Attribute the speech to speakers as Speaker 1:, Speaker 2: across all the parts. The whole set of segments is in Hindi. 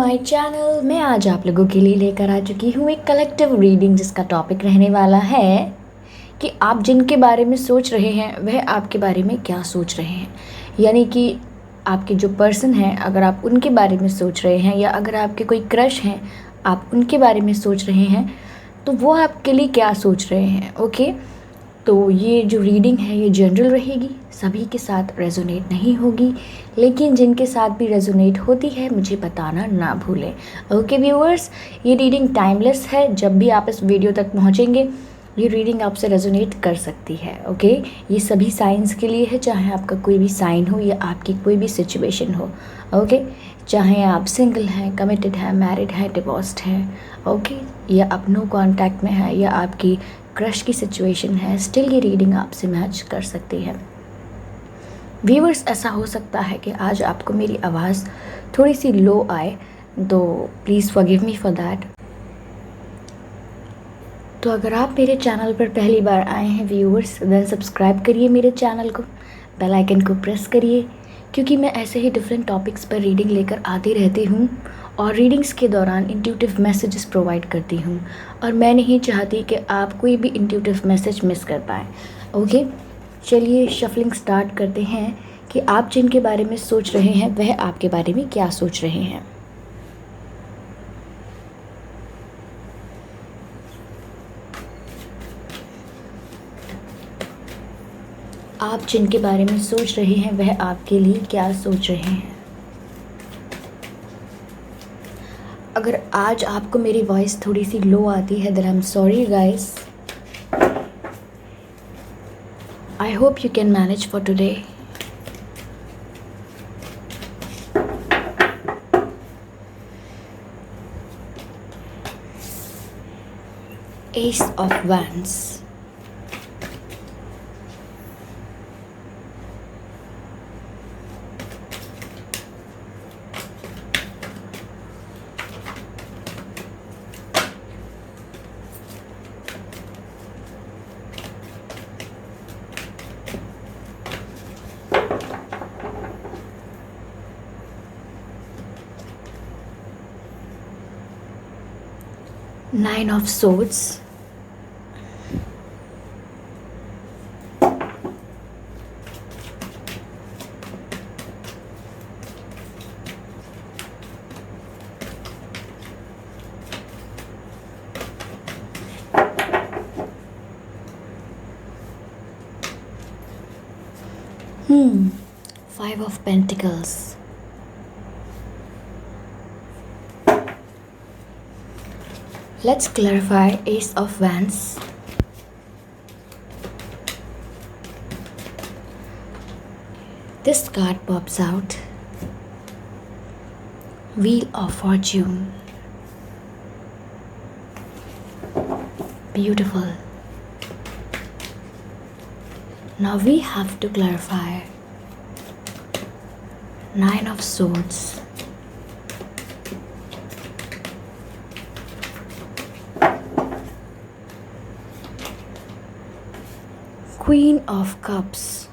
Speaker 1: My channel. मैं आज आप लोगों के लिए लेकर आ चुकी हूँ एक कलेक्टिव रीडिंग जिसका टॉपिक रहने वाला है कि आप जिनके बारे में सोच रहे हैं वह आपके बारे में क्या सोच रहे हैं। यानी कि आपके जो पर्सन हैं, अगर आप उनके बारे में सोच रहे हैं या अगर आपके कोई क्रश हैं आप उनके बारे में सोच रहे हैं तो वो आपके लिए क्या सोच रहे हैं। ओके, तो ये जो रीडिंग है ये जनरल रहेगी, सभी के साथ रेजोनेट नहीं होगी, लेकिन जिनके साथ भी रेजोनेट होती है मुझे बताना ना भूलें। ओके व्यूअर्स, ये रीडिंग टाइमलेस है। जब भी आप इस वीडियो तक पहुंचेंगे ये रीडिंग आपसे रेजोनेट कर सकती है। ओके, ये सभी साइंस के लिए है, चाहे आपका कोई भी साइन हो या आपकी कोई भी सिचुएशन हो। ओके, चाहे आप सिंगल हैं, कमिटेड हैं, मैरिड हैं, डिवोर्स्ड हैं, ओके, या आप नो कॉन्टैक्ट में है या आपकी क्रश की सिचुएशन है, स्टिल ये रीडिंग आपसे मैच कर सकती है। व्यूअर्स, ऐसा हो सकता है कि आज आपको मेरी आवाज़ थोड़ी सी लो आए, तो please forgive me for that. तो अगर आप मेरे चैनल पर पहली बार आए हैं व्यूअर्स, देन सब्सक्राइब करिए मेरे चैनल को, बेल आइकन को प्रेस करिए, क्योंकि मैं ऐसे ही डिफरेंट टॉपिक्स पर रीडिंग लेकर आती रहती हूँ और रीडिंग्स के दौरान इंट्यूटिव मैसेजेस प्रोवाइड करती हूँ और मैं नहीं चाहती कि आप कोई भी इंट्यूटिव मैसेज मिस कर पाएँ। ओके, चलिए शफलिंग स्टार्ट करते हैं कि आप जिनके बारे में सोच रहे हैं वह आपके बारे में क्या सोच रहे हैं। आप जिनके बारे में सोच रहे हैं वह आपके लिए क्या सोच रहे हैं। अगर आज आपको मेरी वॉइस थोड़ी सी लो आती है then I am sorry guys. I hope you can manage for today. Ace of wands, nine of swords, five of pentacles, let's clarify ace of wands, this card pops out, wheel of fortune, beautiful. Now we have to clarify nine of swords, queen of cups,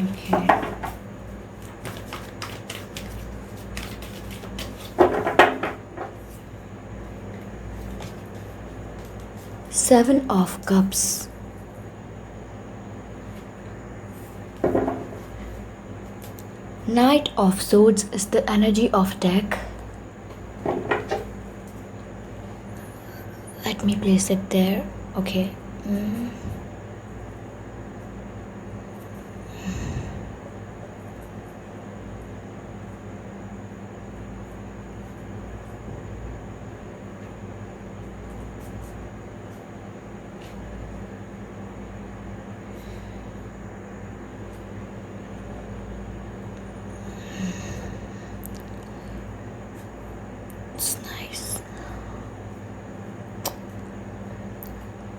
Speaker 1: okay, seven of cups, knight of swords is the energy of deck. Let me place it there. Okay. It's nice.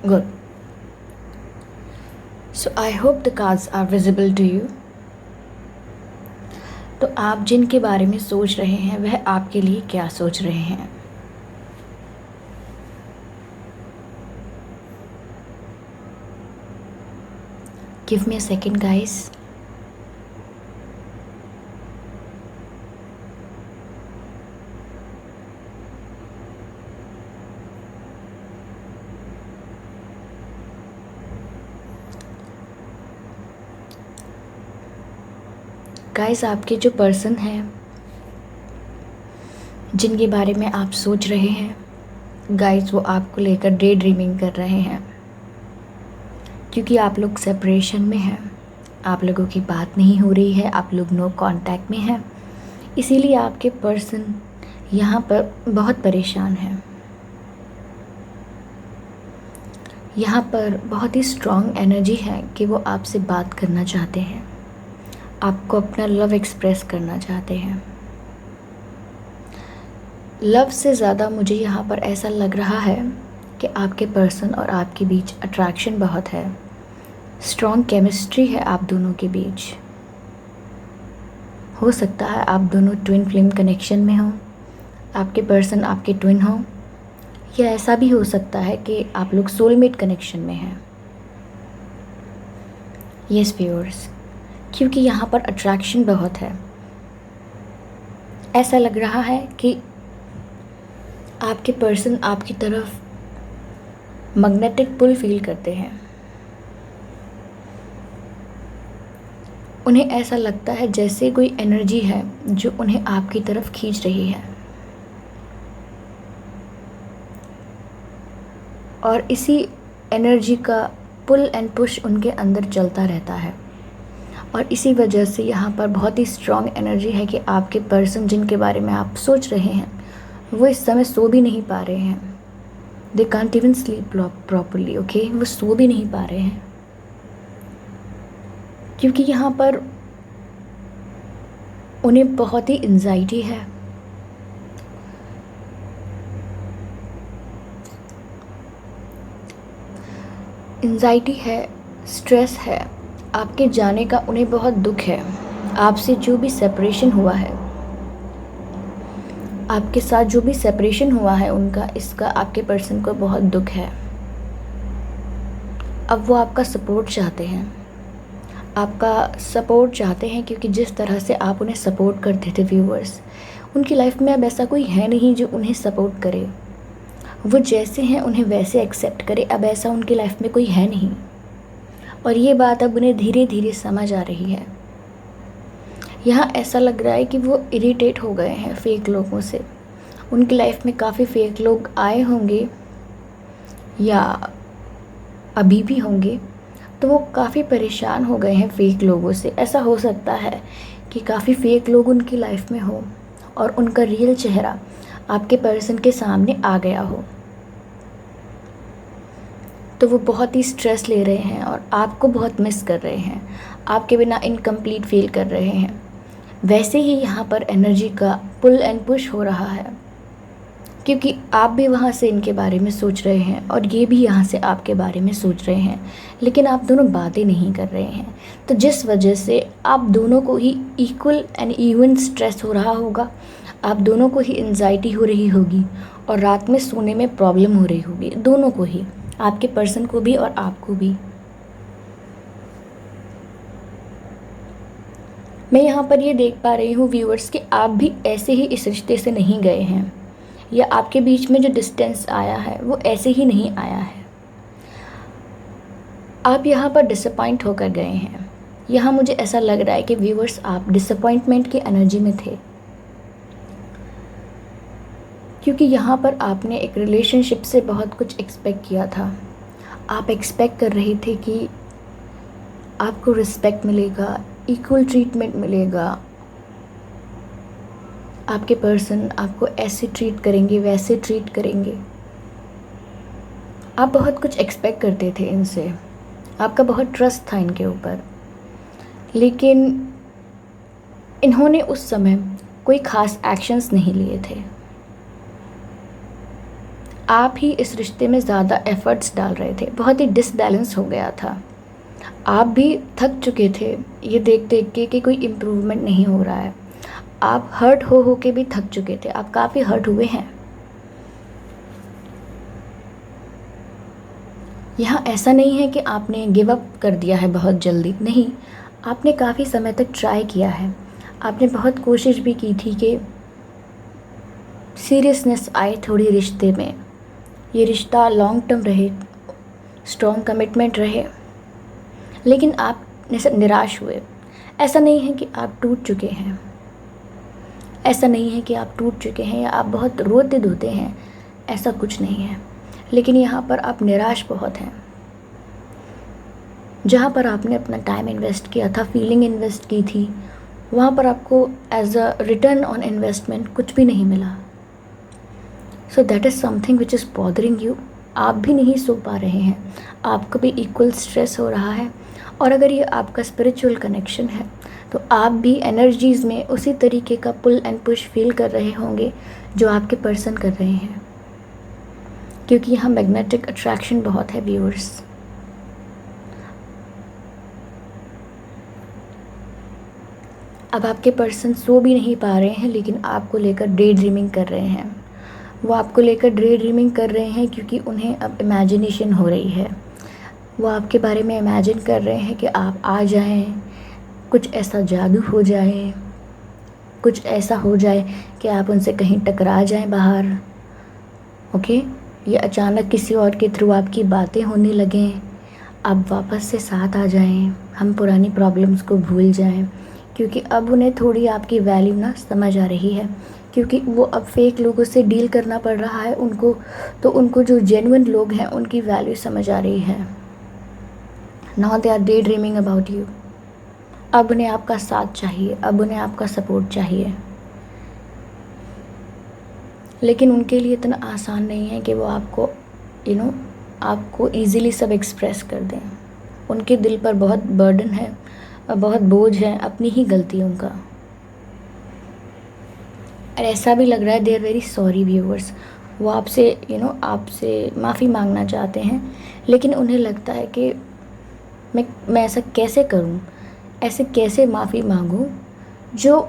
Speaker 1: Good. So I hope the cards are visible to you. तो आप जिनके बारे में सोच रहे हैं वह आपके लिए क्या सोच रहे हैं? Give me a second guys. Guys, आपके जो पर्सन हैं जिनके बारे में आप सोच रहे हैं, गाइस वो आपको लेकर डे ड्रीमिंग कर रहे हैं, क्योंकि आप लोग सेपरेशन में हैं, आप लोगों की बात नहीं हो रही है, आप लोग नो कांटेक्ट में हैं। इसीलिए आपके पर्सन यहाँ पर बहुत परेशान हैं। यहाँ पर बहुत ही स्ट्रॉन्ग एनर्जी है कि वो आपसे बात करना चाहते हैं, आपको अपना लव एक्सप्रेस करना चाहते हैं। लव से ज़्यादा मुझे यहाँ पर ऐसा लग रहा है कि आपके पर्सन और आपके बीच अट्रैक्शन बहुत है, स्ट्रॉन्ग केमिस्ट्री है आप दोनों के बीच। हो सकता है आप दोनों ट्विन फ्लेम कनेक्शन में हों, आपके पर्सन आपके ट्विन हों, या ऐसा भी हो सकता है कि आप लोग सोलमेट कनेक्शन में हैं। यस व्यूअर्स, क्योंकि यहाँ पर अट्रैक्शन बहुत है। ऐसा लग रहा है कि आपके पर्सन आपकी तरफ मैग्नेटिक पुल फील करते हैं। उन्हें ऐसा लगता है जैसे कोई एनर्जी है जो उन्हें आपकी तरफ खींच रही है, और इसी एनर्जी का पुल एंड पुश उनके अंदर चलता रहता है। और इसी वजह से यहाँ पर बहुत ही स्ट्रॉन्ग एनर्जी है कि आपके पर्सन जिनके बारे में आप सोच रहे हैं वो इस समय सो भी नहीं पा रहे हैं। They can't even sleep properly, okay. वो सो भी नहीं पा रहे हैं, क्योंकि यहाँ पर उन्हें बहुत ही एंजाइटी है। एंजाइटी है, स्ट्रेस है, आपके जाने का उन्हें बहुत दुख है। आपसे जो भी सेपरेशन हुआ है, आपके साथ जो भी सेपरेशन हुआ है उनका, इसका आपके पर्सन को बहुत दुख है। अब वो आपका सपोर्ट चाहते हैं, आपका सपोर्ट चाहते हैं, क्योंकि जिस तरह से आप उन्हें सपोर्ट करते थे व्यूअर्स, उनकी लाइफ में अब ऐसा कोई है नहीं जो उन्हें सपोर्ट करे। वो जैसे हैं उन्हें वैसे एक्सेप्ट करे, अब ऐसा उनकी लाइफ में कोई है नहीं। और ये बात अब उन्हें धीरे धीरे समझ आ रही है। यहाँ ऐसा लग रहा है कि वो इरिटेट हो गए हैं फेक लोगों से। उनकी लाइफ में काफ़ी फेक लोग आए होंगे या अभी भी होंगे, तो वो काफ़ी परेशान हो गए हैं फेक लोगों से। ऐसा हो सकता है कि काफ़ी फेक लोग उनकी लाइफ में हो और उनका रियल चेहरा आपके पर्सन के सामने आ गया हो, तो वो बहुत ही स्ट्रेस ले रहे हैं और आपको बहुत मिस कर रहे हैं, आपके बिना इनकम्प्लीट फील कर रहे हैं। वैसे ही यहाँ पर एनर्जी का पुल एंड पुश हो रहा है, क्योंकि आप भी वहाँ से इनके बारे में सोच रहे हैं और ये भी यहाँ से आपके बारे में सोच रहे हैं, लेकिन आप दोनों बातें नहीं कर रहे हैं। तो जिस वजह से आप दोनों को ही इक्वल एंड इवन स्ट्रेस हो रहा होगा, आप दोनों को ही एंजाइटी हो रही होगी और रात में सोने में प्रॉब्लम हो रही होगी, दोनों को ही, आपके पर्सन को भी और आपको भी। मैं यहाँ पर ये देख पा रही हूँ व्यूअर्स कि आप भी ऐसे ही इस रिश्ते से नहीं गए हैं, या आपके बीच में जो डिस्टेंस आया है वो ऐसे ही नहीं आया है। आप यहाँ पर डिसअपॉइंट होकर गए हैं। यहाँ मुझे ऐसा लग रहा है कि व्यूअर्स आप डिसअपॉइंटमेंट की एनर्जी में थे, क्योंकि यहाँ पर आपने एक रिलेशनशिप से बहुत कुछ एक्सपेक्ट किया था। आप एक्सपेक्ट कर रहे थे कि आपको रिस्पेक्ट मिलेगा, इक्वल ट्रीटमेंट मिलेगा, आपके पर्सन आपको ऐसे ट्रीट करेंगे, वैसे ट्रीट करेंगे। आप बहुत कुछ एक्सपेक्ट करते थे इनसे, आपका बहुत ट्रस्ट था इनके ऊपर, लेकिन इन्होंने उस समय कोई ख़ास एक्शंस नहीं लिए थे। आप ही इस रिश्ते में ज़्यादा एफ़र्ट्स डाल रहे थे, बहुत ही डिसबैलेंस हो गया था। आप भी थक चुके थे ये देख देख के कि कोई इम्प्रूवमेंट नहीं हो रहा है। आप हर्ट हो के भी थक चुके थे, आप काफ़ी हर्ट हुए हैं। यहाँ ऐसा नहीं है कि आपने गिव अप कर दिया है बहुत जल्दी, नहीं, आपने काफ़ी समय तक ट्राई किया है। आपने बहुत कोशिश भी की थी कि सीरियसनेस आए थोड़ी रिश्ते में, ये रिश्ता लॉन्ग टर्म रहे, स्ट्रॉन्ग कमिटमेंट रहे, लेकिन आप निराश हुए। ऐसा नहीं है कि आप टूट चुके हैं, ऐसा नहीं है कि आप टूट चुके हैं या आप बहुत रोते धोते हैं, ऐसा कुछ नहीं है। लेकिन यहाँ पर आप निराश बहुत हैं। जहाँ पर आपने अपना टाइम इन्वेस्ट किया था, फीलिंग इन्वेस्ट की थी, वहाँ पर आपको as a return on investment कुछ भी नहीं मिला। So that is something which is bothering you. आप भी नहीं सो पा रहे हैं, आपको भी इक्वल स्ट्रेस हो रहा है। और अगर ये आपका स्पिरिचुअल कनेक्शन है तो आप भी एनर्जीज़ में उसी तरीके का पुल एंड पुश फील कर रहे होंगे जो आपके पर्सन कर रहे हैं, क्योंकि यहाँ मैग्नेटिक अट्रैक्शन बहुत है व्यूअर्स। अब आपके पर्सन सो भी नहीं पा रहे हैं, लेकिन आपको लेकर डे ड्रीमिंग कर रहे हैं। वो आपको लेकर डे ड्रीमिंग कर रहे हैं क्योंकि उन्हें अब इमेजिनेशन हो रही है। वो आपके बारे में इमेजिन कर रहे हैं कि आप आ जाएं, कुछ ऐसा जादू हो जाए, कुछ ऐसा हो जाए कि आप उनसे कहीं टकरा जाएं बाहर, ओके, या अचानक किसी और के थ्रू आपकी बातें होने लगें, आप वापस से साथ आ जाएं, हम पुरानी प्रॉब्लम्स को भूल जाएं, क्योंकि अब उन्हें थोड़ी आपकी वैल्यू ना समझ आ रही है, क्योंकि वो अब फेक लोगों से डील करना पड़ रहा है उनको, तो उनको जो जेन्युइन लोग हैं उनकी वैल्यू समझ आ रही है। Now they are day dreaming about you. अब उन्हें आपका साथ चाहिए, अब उन्हें आपका सपोर्ट चाहिए, लेकिन उनके लिए इतना आसान नहीं है कि वो आपको आपको ईज़िली सब एक्सप्रेस कर दें। उनके दिल पर बहुत बर्डन है, बहुत बोझ है अपनी ही गलतियों का। और ऐसा भी लग रहा है they are very sorry viewers. वो आपसे आपसे माफ़ी मांगना चाहते हैं, लेकिन उन्हें लगता है कि मैं ऐसा कैसे करूं, ऐसे कैसे माफ़ी मांगूं जो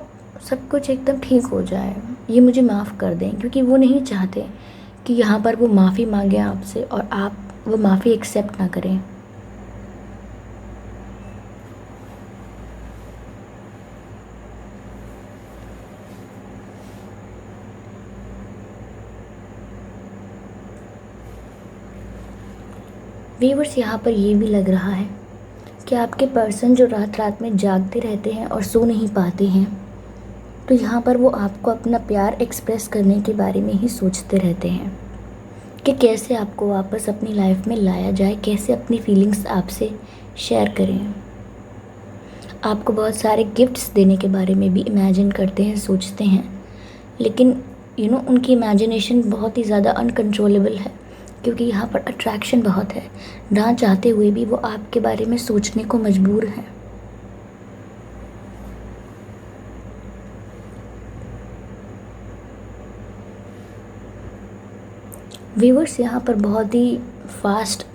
Speaker 1: सब कुछ एकदम ठीक हो जाए, ये मुझे माफ़ कर दें, क्योंकि वो नहीं चाहते कि यहाँ पर वो माफ़ी मांगे आपसे और आप वो माफ़ी एक्सेप्ट ना करें। व्यूअर्स, यहाँ पर ये भी लग रहा है कि आपके पर्सन जो रात रात में जागते रहते हैं और सो नहीं पाते हैं, तो यहाँ पर वो आपको अपना प्यार एक्सप्रेस करने के बारे में ही सोचते रहते हैं कि कैसे आपको वापस अपनी लाइफ में लाया जाए, कैसे अपनी फीलिंग्स आपसे शेयर करें। आपको बहुत सारे गिफ्ट्स देने के बारे में भी इमेजिन करते हैं, सोचते हैं, लेकिन उनकी इमेजिनेशन बहुत ही ज़्यादा अनकंट्रोलेबल है, क्योंकि यहाँ पर अट्रैक्शन बहुत है। ना चाहते हुए भी वो आपके बारे में सोचने को मजबूर हैं। व्यूअर्स, यहाँ पर बहुत ही फास्ट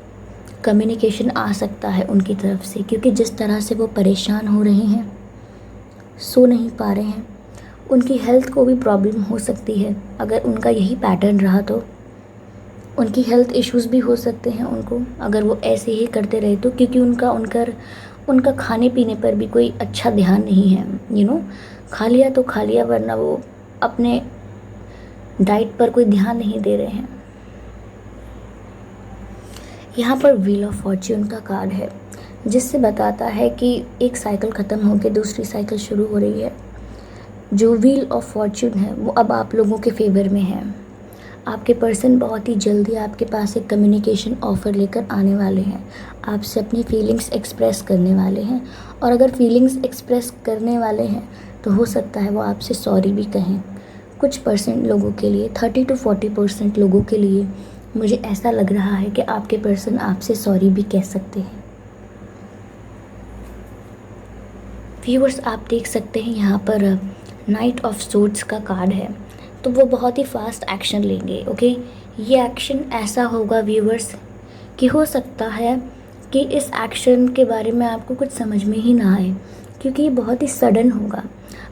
Speaker 1: कम्युनिकेशन आ सकता है उनकी तरफ से, क्योंकि जिस तरह से वो परेशान हो रहे हैं, सो नहीं पा रहे हैं, उनकी हेल्थ को भी प्रॉब्लम हो सकती है। अगर उनका यही पैटर्न रहा तो उनकी हेल्थ इश्यूज़ भी हो सकते हैं उनको, अगर वो ऐसे ही करते रहे तो, क्योंकि उनका खाने पीने पर भी कोई अच्छा ध्यान नहीं है। खा लिया तो खा लिया, वरना वो अपने डाइट पर कोई ध्यान नहीं दे रहे हैं। यहाँ पर व्हील ऑफ फॉर्च्यून का कार्ड है, जिससे बताता है कि एक साइकिल ख़त्म होकर दूसरी साइकिल शुरू हो रही है। जो व्हील ऑफ फॉर्च्यून है वो अब आप लोगों के फेवर में है। आपके पर्सन बहुत ही जल्दी आपके पास एक कम्युनिकेशन ऑफ़र लेकर आने वाले हैं, आपसे अपनी फीलिंग्स एक्सप्रेस करने वाले हैं। और अगर फीलिंग्स एक्सप्रेस करने वाले हैं तो हो सकता है वो आपसे सॉरी भी कहें। कुछ परसेंट लोगों के लिए, 30 to 40% लोगों के लिए मुझे ऐसा लग रहा है कि आपके पर्सन आपसे सॉरी भी कह सकते हैं। व्यूअर्स, आप देख सकते हैं यहाँ पर नाइट ऑफ सोर्ड्स का कार्ड है, तो वो बहुत ही फास्ट एक्शन लेंगे। ओके, ये एक्शन ऐसा होगा व्यूअर्स कि हो सकता है कि इस एक्शन के बारे में आपको कुछ समझ में ही ना आए, क्योंकि ये बहुत ही सडन होगा।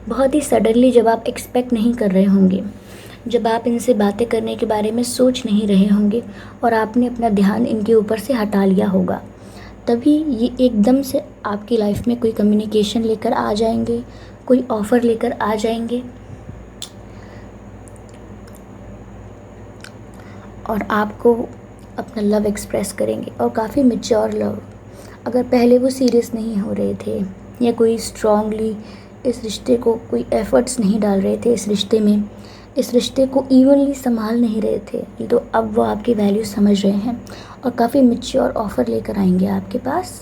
Speaker 1: बहुत ही सडनली, जब आप एक्सपेक्ट नहीं कर रहे होंगे, जब आप इनसे बातें करने के बारे में सोच नहीं रहे होंगे और आपने अपना ध्यान इनके ऊपर से हटा लिया होगा, तभी ये एकदम से आपकी लाइफ में कोई कम्युनिकेशन लेकर आ जाएंगे, कोई ऑफ़र लेकर आ जाएंगे और आपको अपना लव एक्सप्रेस करेंगे, और काफ़ी मैच्योर लव। अगर पहले वो सीरियस नहीं हो रहे थे या कोई स्ट्रांगली इस रिश्ते को, कोई एफ़र्ट्स नहीं डाल रहे थे इस रिश्ते में, इस रिश्ते को इवनली संभाल नहीं रहे थे, तो अब वो आपकी वैल्यू समझ रहे हैं और काफ़ी मैच्योर ऑफ़र लेकर आएंगे आपके पास,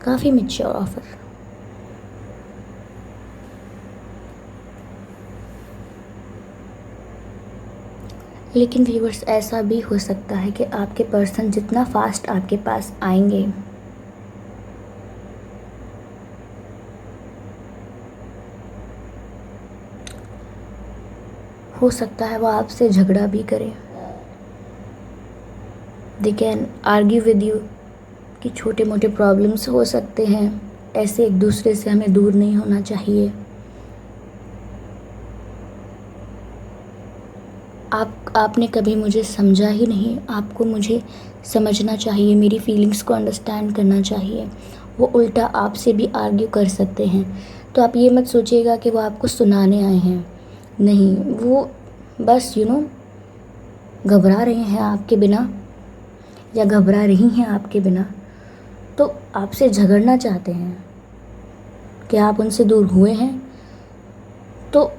Speaker 1: काफ़ी मैच्योर ऑफ़र। लेकिन व्यूअर्स, ऐसा भी हो सकता है कि आपके पर्सन जितना फास्ट आपके पास आएंगे, हो सकता है वो आपसे झगड़ा भी करे। They can argue with you कि छोटे मोटे प्रॉब्लम्स हो सकते हैं, ऐसे एक दूसरे से हमें दूर नहीं होना चाहिए। आपने कभी मुझे समझा ही नहीं, आपको मुझे समझना चाहिए, मेरी फीलिंग्स को अंडरस्टैंड करना चाहिए। वो उल्टा आपसे भी आर्ग्यू कर सकते हैं, तो आप ये मत सोचिएगा कि वो आपको सुनाने आए हैं, नहीं, वो बस घबरा रहे हैं आपके बिना या घबरा रही हैं आपके बिना, तो आपसे झगड़ना चाहते हैं कि आप उनसे दूर हुए हैं, तो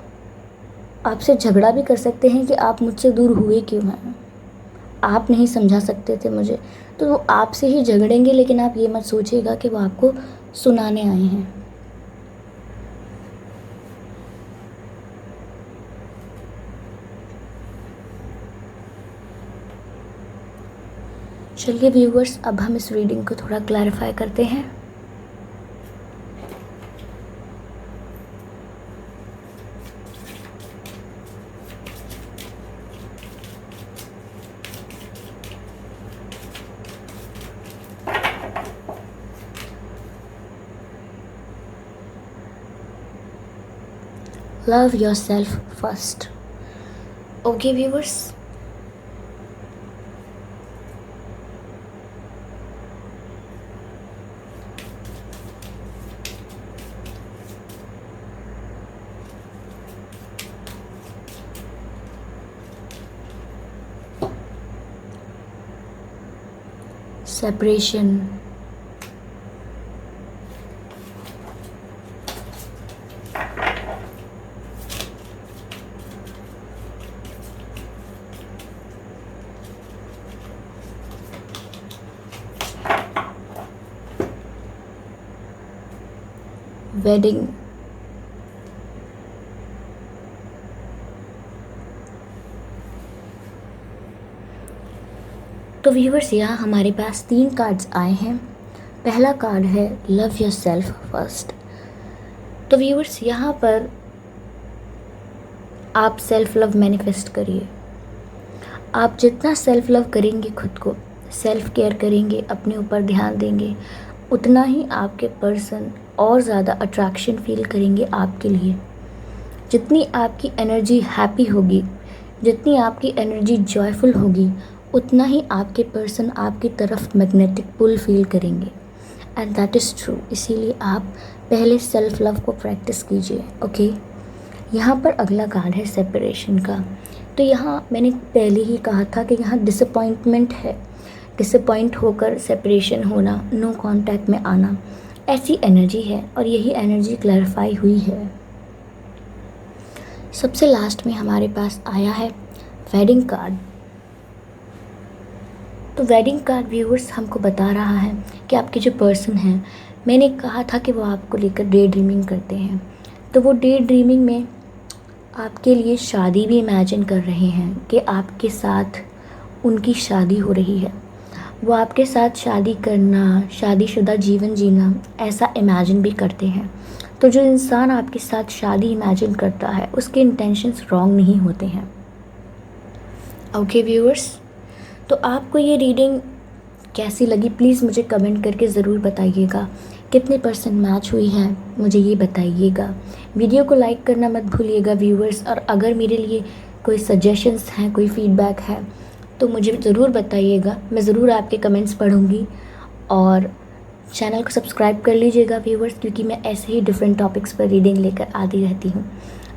Speaker 1: आपसे झगड़ा भी कर सकते हैं कि आप मुझसे दूर हुए क्यों हैं, आप नहीं समझा सकते थे मुझे, तो वो आपसे ही झगड़ेंगे। लेकिन आप ये मत सोचिएगा कि वो आपको सुनाने आए हैं। चलिए व्यूअर्स, अब हम इस रीडिंग को थोड़ा क्लैरिफाई करते हैं। Love yourself first. Okay viewers, separation, wedding, तो व्यूअर्स, यहाँ हमारे पास 3 कार्ड्स आए हैं। पहला कार्ड है लव योर सेल्फ फर्स्ट। तो व्यूअर्स, यहाँ पर आप सेल्फ लव मैनिफेस्ट करिए। आप जितना सेल्फ लव करेंगे, खुद को सेल्फ केयर करेंगे, अपने ऊपर ध्यान देंगे, उतना ही आपके पर्सन और ज़्यादा अट्रैक्शन फील करेंगे आपके लिए। जितनी आपकी एनर्जी हैप्पी होगी, जितनी आपकी एनर्जी जॉयफुल होगी, उतना ही आपके पर्सन आपकी तरफ मैग्नेटिक पुल फील करेंगे, एंड दैट इज़ ट्रू। इसीलिए आप पहले सेल्फ लव को प्रैक्टिस कीजिए। ओके, यहाँ पर अगला कार्ड है सेपरेशन का। तो यहाँ मैंने पहले ही कहा था कि यहाँ डिसअपॉइंटमेंट है, डिसअपॉइंट होकर सेपरेशन होना, नो कांटेक्ट में आना, ऐसी एनर्जी है, और यही एनर्जी क्लैरिफाई हुई है। सबसे लास्ट में हमारे पास आया है वेडिंग कार्ड। तो वेडिंग कार्ड व्यूअर्स हमको बता रहा है कि आपके जो पर्सन हैं, मैंने कहा था कि वो आपको लेकर डे ड्रीमिंग करते हैं, तो वो डे ड्रीमिंग में आपके लिए शादी भी इमेजिन कर रहे हैं कि आपके साथ उनकी शादी हो रही है। वो आपके साथ शादी करना, शादीशुदा जीवन जीना, ऐसा इमेजिन भी करते हैं। तो जो इंसान आपके साथ शादी इमेजिन करता है, उसके इंटेंशंस रॉन्ग नहीं होते हैं। ओके व्यूअर्स, तो आपको ये रीडिंग कैसी लगी, प्लीज़ मुझे कमेंट करके ज़रूर बताइएगा कितने % मैच हुई है मुझे ये बताइएगा। वीडियो को लाइक करना मत भूलिएगा व्यूवर्स, और अगर मेरे लिए कोई सजेशंस हैं, कोई फीडबैक है तो मुझे ज़रूर बताइएगा, मैं ज़रूर आपके कमेंट्स पढ़ूँगी। और चैनल को सब्सक्राइब कर लीजिएगा व्यूवर्स, क्योंकि मैं ऐसे ही डिफरेंट टॉपिक्स पर रीडिंग लेकर आती रहती हूँ।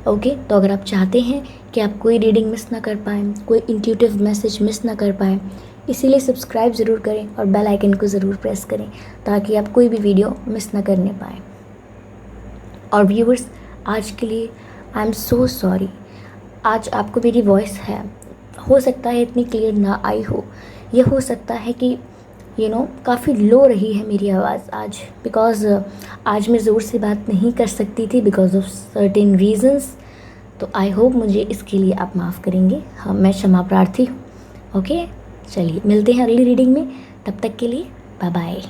Speaker 1: ओके, तो अगर आप चाहते हैं कि आप कोई रीडिंग मिस ना कर पाएँ, कोई इंट्यूटिव मैसेज मिस ना कर पाएँ, इसीलिए सब्सक्राइब ज़रूर करें और बेल आइकन को ज़रूर प्रेस करें ताकि आप कोई भी वीडियो मिस ना करने पाएँ। और व्यूवर्स, आज के लिए आई एम सो सॉरी। आज आपको मेरी वॉइस है, हो सकता है इतनी क्लियर ना आई हो, ये हो सकता है कि काफ़ी लो रही है मेरी आवाज़ आज, बिकॉज़ आज मैं ज़ोर से बात नहीं कर सकती थी बिकॉज़ ऑफ सर्टेन रीज़न्स। तो आई होप मुझे इसके लिए आप माफ़ करेंगे। हाँ, मैं क्षमा प्रार्थी हूँ। ओके, चलिए मिलते हैं अगली रीडिंग में, तब तक के लिए बाय बाय।